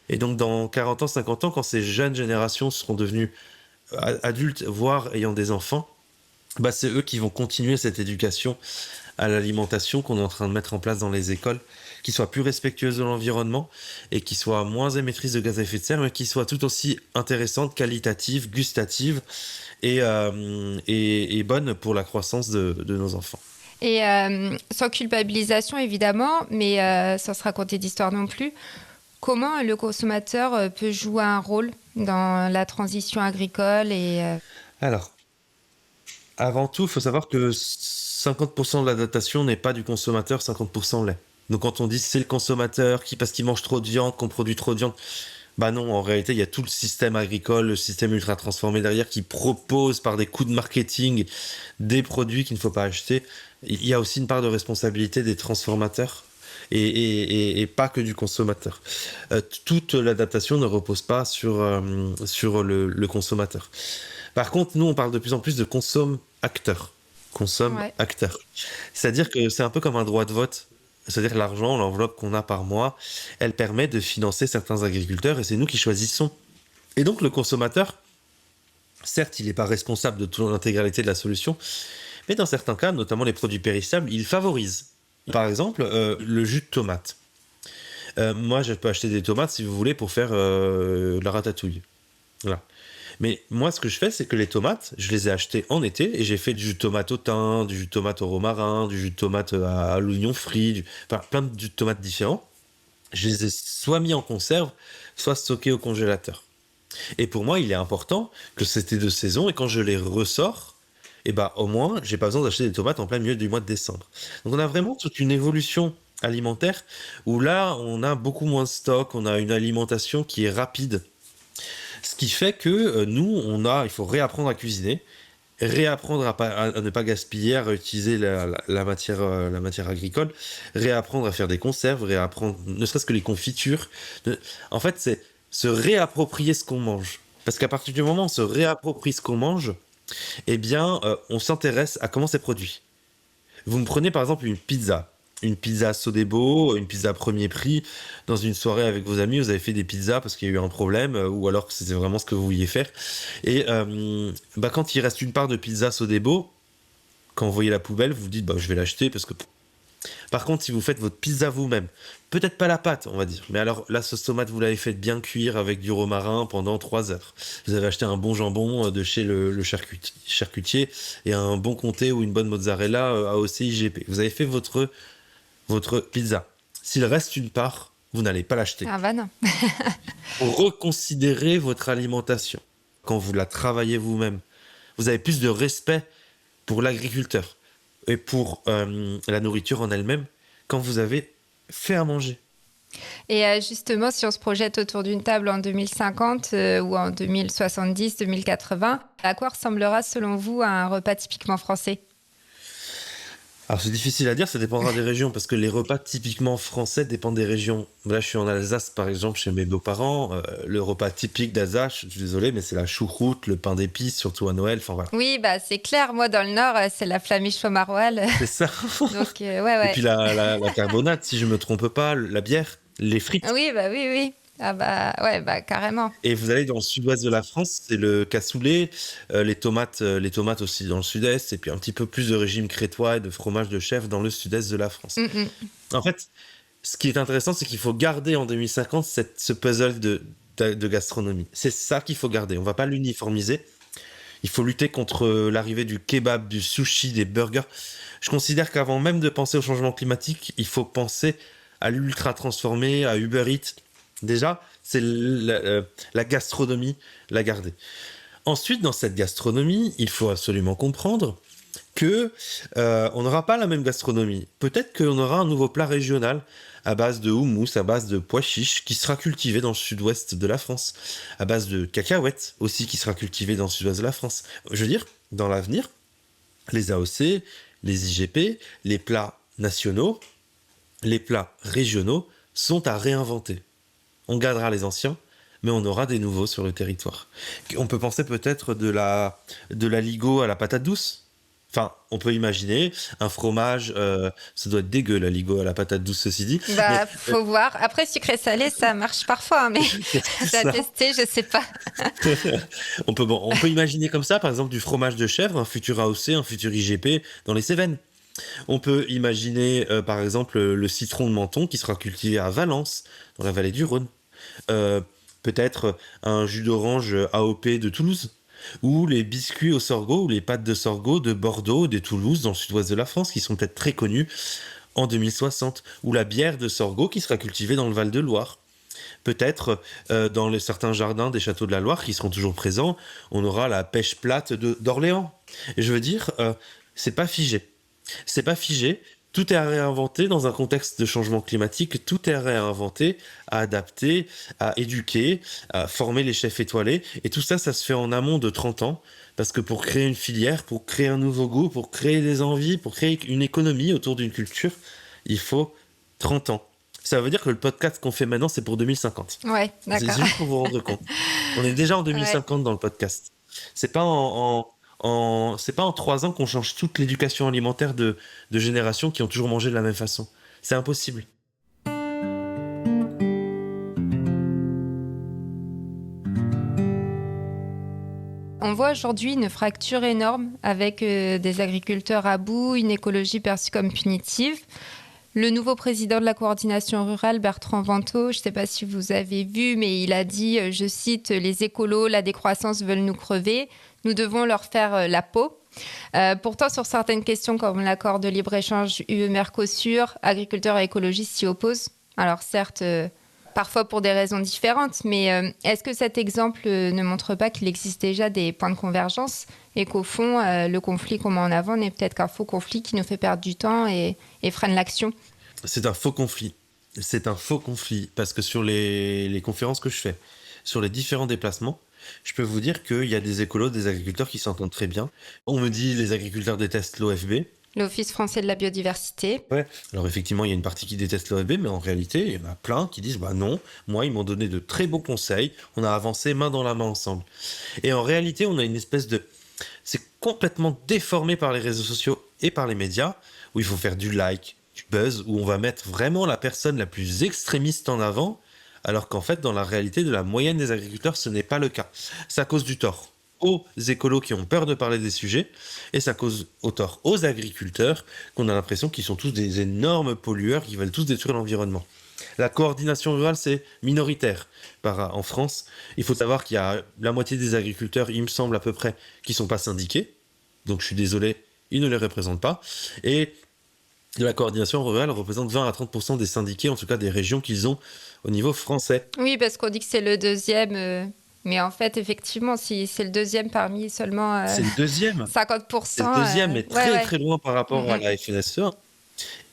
Et donc, dans 40 ans, 50 ans, quand ces jeunes générations seront devenues adultes, voire ayant des enfants, bah, c'est eux qui vont continuer cette éducation à l'alimentation qu'on est en train de mettre en place dans les écoles, qui soit plus respectueuse de l'environnement et qui soit moins émettrice de gaz à effet de serre, mais qui soit tout aussi intéressante, qualitative, gustative et bonne pour la croissance de nos enfants. Et sans culpabilisation, évidemment, mais sans se raconter d'histoire non plus, comment le consommateur peut jouer un rôle dans la transition agricole Alors, avant tout, il faut savoir que 50% de l'adaptation n'est pas du consommateur, 50% l'est. Donc quand on dit c'est le consommateur qui, parce qu'il mange trop de viande, qu'on produit trop de viande, bah non, en réalité, il y a tout le système agricole, le système ultra transformé derrière qui propose par des coups de marketing des produits qu'il ne faut pas acheter. Il y a aussi une part de responsabilité des transformateurs et pas que du consommateur. Toute l'adaptation ne repose pas sur le consommateur. Par contre, nous, on parle de plus en plus de consomme-acteur. Ouais. Consomme-acteur. C'est-à-dire que c'est un peu comme un droit de vote. C'est-à-dire que l'argent, l'enveloppe qu'on a par mois, elle permet de financer certains agriculteurs et c'est nous qui choisissons. Et donc le consommateur, certes, il n'est pas responsable de toute l'intégralité de la solution, mais dans certains cas, notamment les produits périssables, il favorise. Par exemple, le jus de tomate. Moi, je peux acheter des tomates, si vous voulez, pour faire de la ratatouille. Voilà. Mais moi, ce que je fais, c'est que les tomates, je les ai achetées en été et j'ai fait du jus de tomate au thym, du jus de tomate au romarin, du jus de tomate à l'oignon frit, enfin plein de jus de tomates différents. Je les ai soit mis en conserve, soit stockés au congélateur. Et pour moi, il est important que c'était de saison et quand je les ressors, eh ben, au moins, j'ai pas besoin d'acheter des tomates en plein milieu du mois de décembre. Donc on a vraiment toute une évolution alimentaire où là, on a beaucoup moins de stock, on a une alimentation qui est rapide. Ce qui fait que il faut réapprendre à cuisiner, réapprendre à ne pas gaspiller, à réutiliser la matière agricole, réapprendre à faire des conserves, réapprendre, ne serait-ce que les confitures. En fait, c'est se réapproprier ce qu'on mange. Parce qu'à partir du moment où on se réapproprie ce qu'on mange, eh bien, on s'intéresse à comment c'est produit. Vous me prenez par exemple une pizza Sodebo, une pizza premier prix, dans une soirée avec vos amis, vous avez fait des pizzas parce qu'il y a eu un problème, ou alors que c'était vraiment ce que vous vouliez faire. Et quand il reste une part de pizza Sodebo, quand vous voyez la poubelle, vous vous dites je vais l'acheter parce que... Par contre, si vous faites votre pizza vous-même, peut-être pas la pâte, on va dire, mais alors la sauce tomate, vous l'avez fait bien cuire avec du romarin pendant 3 heures. Vous avez acheté un bon jambon de chez le charcutier et un bon comté ou une bonne mozzarella à OCIGP. Vous avez fait votre pizza. S'il reste une part, vous n'allez pas l'acheter. Ah bah non. Reconsidérez votre alimentation. Quand vous la travaillez vous-même, vous avez plus de respect pour l'agriculteur et pour la nourriture en elle-même quand vous avez fait à manger. Et justement, si on se projette autour d'une table en 2050 ou en 2070, 2080, à quoi ressemblera selon vous un repas typiquement français ? Alors c'est difficile à dire, ça dépendra des régions, parce que les repas typiquement français dépendent des régions. Là je suis en Alsace par exemple chez mes beaux-parents, le repas typique d'Alsace, je suis désolé, mais c'est la choucroute, le pain d'épices, surtout à Noël, enfin voilà. Oui, bah c'est clair, moi dans le Nord, c'est la flamiche au maroilles. C'est ça. Donc ouais. Et puis la carbonate, si je me trompe pas, la bière, les frites. Oui, bah oui. Ah bah ouais, bah carrément. Et vous allez dans le sud-ouest de la France, c'est le cassoulet, les tomates aussi dans le sud-est, et puis un petit peu plus de régime crétois et de fromage de chèvre dans le sud-est de la France. En fait, ce qui est intéressant, c'est qu'il faut garder en 2050 ce puzzle de gastronomie. C'est ça qu'il faut garder. On ne va pas l'uniformiser. Il faut lutter contre l'arrivée du kebab, du sushi, des burgers. Je considère qu'avant même de penser au changement climatique, il faut penser à l'ultra transformé, à Uber Eats. Déjà, c'est la gastronomie, la garder. Ensuite, dans cette gastronomie, il faut absolument comprendre que on n'aura pas la même gastronomie. Peut-être qu'on aura un nouveau plat régional à base de houmous, à base de pois chiches, qui sera cultivé dans le sud-ouest de la France, à base de cacahuètes aussi, qui sera cultivé dans le sud-ouest de la France. Je veux dire, dans l'avenir, les AOC, les IGP, les plats nationaux, les plats régionaux sont à réinventer. On gardera les anciens, mais on aura des nouveaux sur le territoire. On peut penser peut-être de la Ligo à la patate douce. Enfin, on peut imaginer un fromage, ça doit être dégueu la Ligo à la patate douce, ceci dit. Bah, faut voir. Après, sucré salé, ça marche parfois, mais à tester, je sais pas. On peut imaginer comme ça, par exemple, du fromage de chèvre, un futur AOC, un futur IGP dans les Cévennes. On peut imaginer, par exemple, le citron de Menton qui sera cultivé à Valence, dans la vallée du Rhône. Peut-être un jus d'orange AOP de Toulouse, ou les biscuits au sorgho ou les pâtes de sorgho de Bordeaux, de Toulouse, dans le sud-ouest de la France, qui sont peut-être très connus en 2060, ou la bière de sorgho qui sera cultivée dans le Val-de-Loire. Peut-être dans certains jardins des châteaux de la Loire qui seront toujours présents, on aura la pêche plate d'Orléans. Et je veux dire, c'est pas figé. C'est pas figé. Tout est à réinventer dans un contexte de changement climatique. Tout est à réinventer, à adapter, à éduquer, à former les chefs étoilés. Et tout ça, ça se fait en amont de 30 ans. Parce que pour créer une filière, pour créer un nouveau goût, pour créer des envies, pour créer une économie autour d'une culture, il faut 30 ans. Ça veut dire que le podcast qu'on fait maintenant, c'est pour 2050. Ouais, d'accord. C'est juste pour vous rendre compte. On est déjà en 2050 dans le podcast. C'est pas c'est pas en 3 ans qu'on change toute l'éducation alimentaire de générations qui ont toujours mangé de la même façon. C'est impossible. On voit aujourd'hui une fracture énorme avec des agriculteurs à bout, une écologie perçue comme punitive. Le nouveau président de la coordination rurale, Bertrand Vantaux, je ne sais pas si vous avez vu, mais il a dit, je cite, « Les écolos, la décroissance veulent nous crever. Nous devons leur faire la peau ». Pourtant, sur certaines questions comme l'accord de libre-échange UE-Mercosur, agriculteurs et écologistes s'y opposent. Alors certes, parfois pour des raisons différentes, mais est-ce que cet exemple ne montre pas qu'il existe déjà des points de convergence et qu'au fond, le conflit qu'on met en avant n'est peut-être qu'un faux conflit qui nous fait perdre du temps et freine l'action? C'est un faux conflit. C'est un faux conflit parce que sur les conférences que je fais, sur les différents déplacements, je peux vous dire qu'il y a des écolos, des agriculteurs qui s'entendent très bien. On me dit les agriculteurs détestent l'OFB. L'Office français de la biodiversité. Ouais. Alors effectivement, il y a une partie qui déteste l'OFB, mais en réalité, il y en a plein qui disent « Bah non, moi, ils m'ont donné de très bons conseils, on a avancé main dans la main ensemble. » Et en réalité, on a une espèce de... C'est complètement déformé par les réseaux sociaux et par les médias, où il faut faire du like, du buzz, où on va mettre vraiment la personne la plus extrémiste en avant, alors qu'en fait, dans la réalité de la moyenne des agriculteurs, ce n'est pas le cas. Ça cause du tort aux écolos qui ont peur de parler des sujets, et ça cause au tort aux agriculteurs, qu'on a l'impression qu'ils sont tous des énormes pollueurs, qui veulent tous détruire l'environnement. La coordination rurale, c'est minoritaire en France. Il faut savoir qu'il y a la moitié des agriculteurs, il me semble à peu près, qui ne sont pas syndiqués. Donc je suis désolé, ils ne les représentent pas. Et la coordination rurale représente 20 à 30% des syndiqués, en tout cas des régions qu'ils ont au niveau français. Oui, parce qu'on dit que c'est le deuxième, mais en fait, effectivement, si c'est le deuxième parmi seulement c'est le deuxième. 50%. C'est le deuxième, mais très loin par rapport à la FNSEA.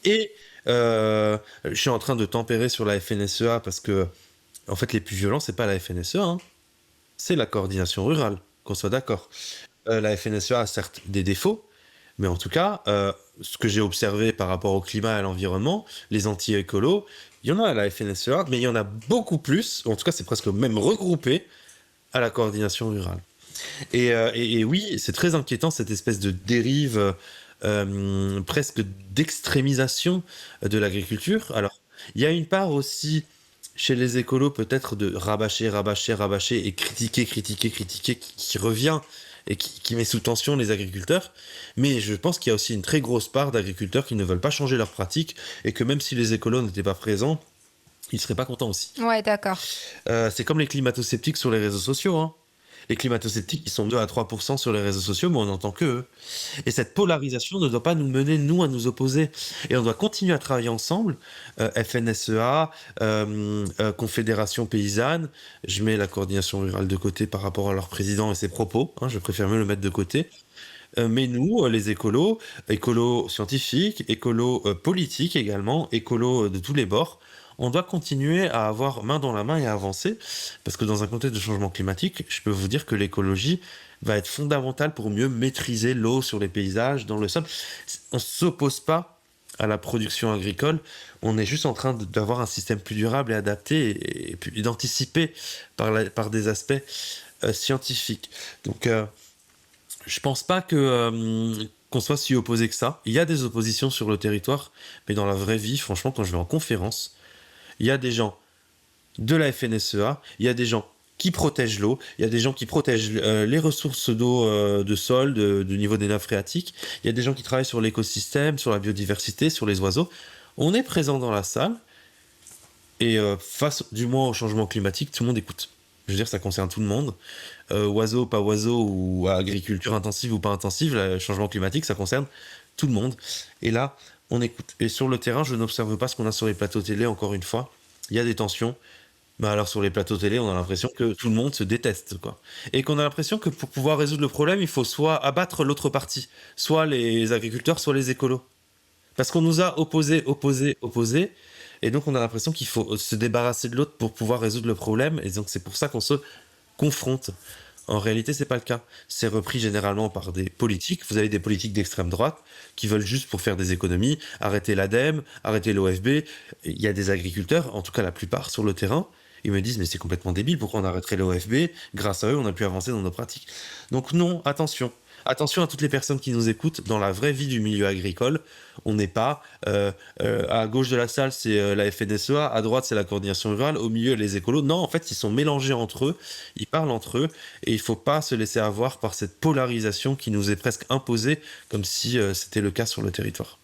Et je suis en train de tempérer sur la FNSEA parce que, en fait, les plus violents, c'est pas la FNSEA, hein. C'est la coordination rurale, qu'on soit d'accord. La FNSEA a certes des défauts, mais en tout cas, ce que j'ai observé par rapport au climat et à l'environnement, les anti-écolos, il y en a à la FNSEA, mais il y en a beaucoup plus, en tout cas c'est presque même regroupé, à la coordination rurale. Et oui, c'est très inquiétant cette espèce de dérive presque d'extrémisation de l'agriculture. Alors, il y a une part aussi chez les écolos peut-être de rabâcher et critiquer qui revient et qui met sous tension les agriculteurs. Mais je pense qu'il y a aussi une très grosse part d'agriculteurs qui ne veulent pas changer leurs pratiques et que même si les écolos n'étaient pas présents, ils ne seraient pas contents aussi. Ouais, d'accord. C'est comme les climato-sceptiques sur les réseaux sociaux, hein. Les climato-sceptiques, ils sont 2 à 3% sur les réseaux sociaux, mais on n'entend qu'eux. Et cette polarisation ne doit pas nous mener, nous, à nous opposer. Et on doit continuer à travailler ensemble, FNSEA, Confédération Paysanne. Je mets la coordination rurale de côté par rapport à leur président et ses propos, hein, je préfère mieux le mettre de côté. Mais nous, les écolos scientifiques, écolos politiques également, écolos de tous les bords, on doit continuer à avoir main dans la main et à avancer, parce que dans un contexte de changement climatique, je peux vous dire que l'écologie va être fondamentale pour mieux maîtriser l'eau sur les paysages, dans le sol. On ne s'oppose pas à la production agricole, on est juste en train d'avoir un système plus durable et adapté et d'anticiper par des aspects scientifiques. Donc, je pense pas qu'on soit si opposé que ça. Il y a des oppositions sur le territoire, mais dans la vraie vie, franchement, quand je vais en conférence, il y a des gens de la FNSEA, il y a des gens qui protègent l'eau, il y a des gens qui protègent les ressources d'eau de sol, du niveau des nappes phréatiques, il y a des gens qui travaillent sur l'écosystème, sur la biodiversité, sur les oiseaux. On est présent dans la salle et face du moins au changement climatique, tout le monde écoute. Je veux dire, ça concerne tout le monde. Oiseaux, pas oiseaux, ou agriculture intensive ou pas intensive, le changement climatique, ça concerne tout le monde. Et là, on écoute. Et sur le terrain, je n'observe pas ce qu'on a sur les plateaux télé, encore une fois. Il y a des tensions. Mais alors sur les plateaux télé, on a l'impression que tout le monde se déteste, quoi. Et qu'on a l'impression que pour pouvoir résoudre le problème, il faut soit abattre l'autre partie, soit les agriculteurs, soit les écolos. Parce qu'on nous a opposés, et donc on a l'impression qu'il faut se débarrasser de l'autre pour pouvoir résoudre le problème, et donc c'est pour ça qu'on se confronte. En réalité, c'est pas le cas. C'est repris généralement par des politiques. Vous avez des politiques d'extrême droite qui veulent juste pour faire des économies, arrêter l'ADEME, arrêter l'OFB. Il y a des agriculteurs, en tout cas la plupart, sur le terrain. Ils me disent, mais c'est complètement débile, pourquoi on arrêterait l'OFB? Grâce à eux, on a pu avancer dans nos pratiques. Donc non, attention. Attention à toutes les personnes qui nous écoutent. Dans la vraie vie du milieu agricole, on n'est pas à gauche de la salle, c'est la FNSEA, à droite, c'est la coordination rurale, au milieu, les écolos. Non, en fait, ils sont mélangés entre eux, ils parlent entre eux, et il ne faut pas se laisser avoir par cette polarisation qui nous est presque imposée, comme si c'était le cas sur le territoire.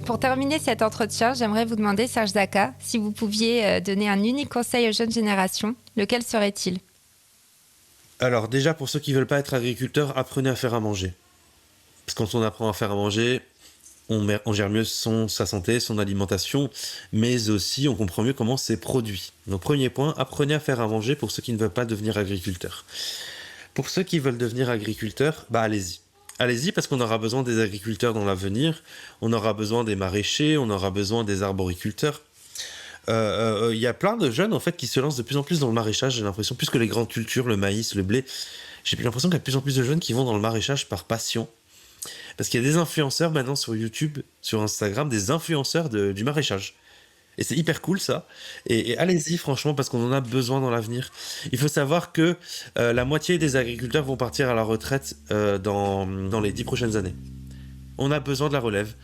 Pour terminer cet entretien, j'aimerais vous demander, Serge Zaka, si vous pouviez donner un unique conseil aux jeunes générations, lequel serait-il ? Alors déjà, pour ceux qui ne veulent pas être agriculteurs, apprenez à faire à manger. Parce que quand on apprend à faire à manger, on gère mieux sa santé, son alimentation, mais aussi on comprend mieux comment c'est produit. Donc premier point, apprenez à faire à manger pour ceux qui ne veulent pas devenir agriculteurs. Pour ceux qui veulent devenir agriculteurs, allez-y. Allez-y parce qu'on aura besoin des agriculteurs dans l'avenir, on aura besoin des maraîchers, on aura besoin des arboriculteurs. Il y a plein de jeunes en fait qui se lancent de plus en plus dans le maraîchage, j'ai l'impression, plus que les grandes cultures, le maïs, le blé. J'ai l'impression qu'il y a de plus en plus de jeunes qui vont dans le maraîchage par passion. Parce qu'il y a des influenceurs maintenant sur YouTube, sur Instagram, des influenceurs du maraîchage. Et c'est hyper cool ça. Et allez-y franchement parce qu'on en a besoin dans l'avenir. Il faut savoir que la moitié des agriculteurs vont partir à la retraite dans les 10 prochaines années. On a besoin de la relève.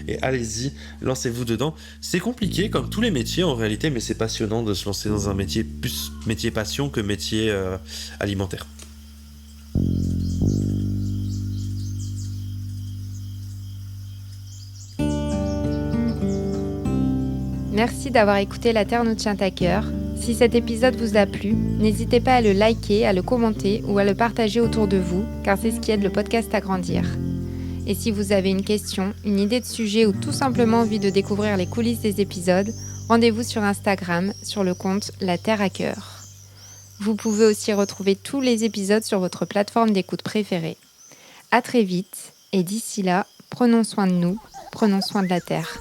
Et allez-y, lancez-vous dedans. C'est compliqué comme tous les métiers en réalité, mais c'est passionnant de se lancer dans un métier, plus métier passion que métier alimentaire. Merci d'avoir écouté La Terre nous tient à cœur. Si cet épisode vous a plu, n'hésitez pas à le liker, à le commenter ou à le partager autour de vous, car c'est ce qui aide le podcast à grandir. Et si vous avez une question, une idée de sujet ou tout simplement envie de découvrir les coulisses des épisodes, rendez-vous sur Instagram, sur le compte La Terre à cœur. Vous pouvez aussi retrouver tous les épisodes sur votre plateforme d'écoute préférée. À très vite, et d'ici là, prenons soin de nous, prenons soin de la Terre.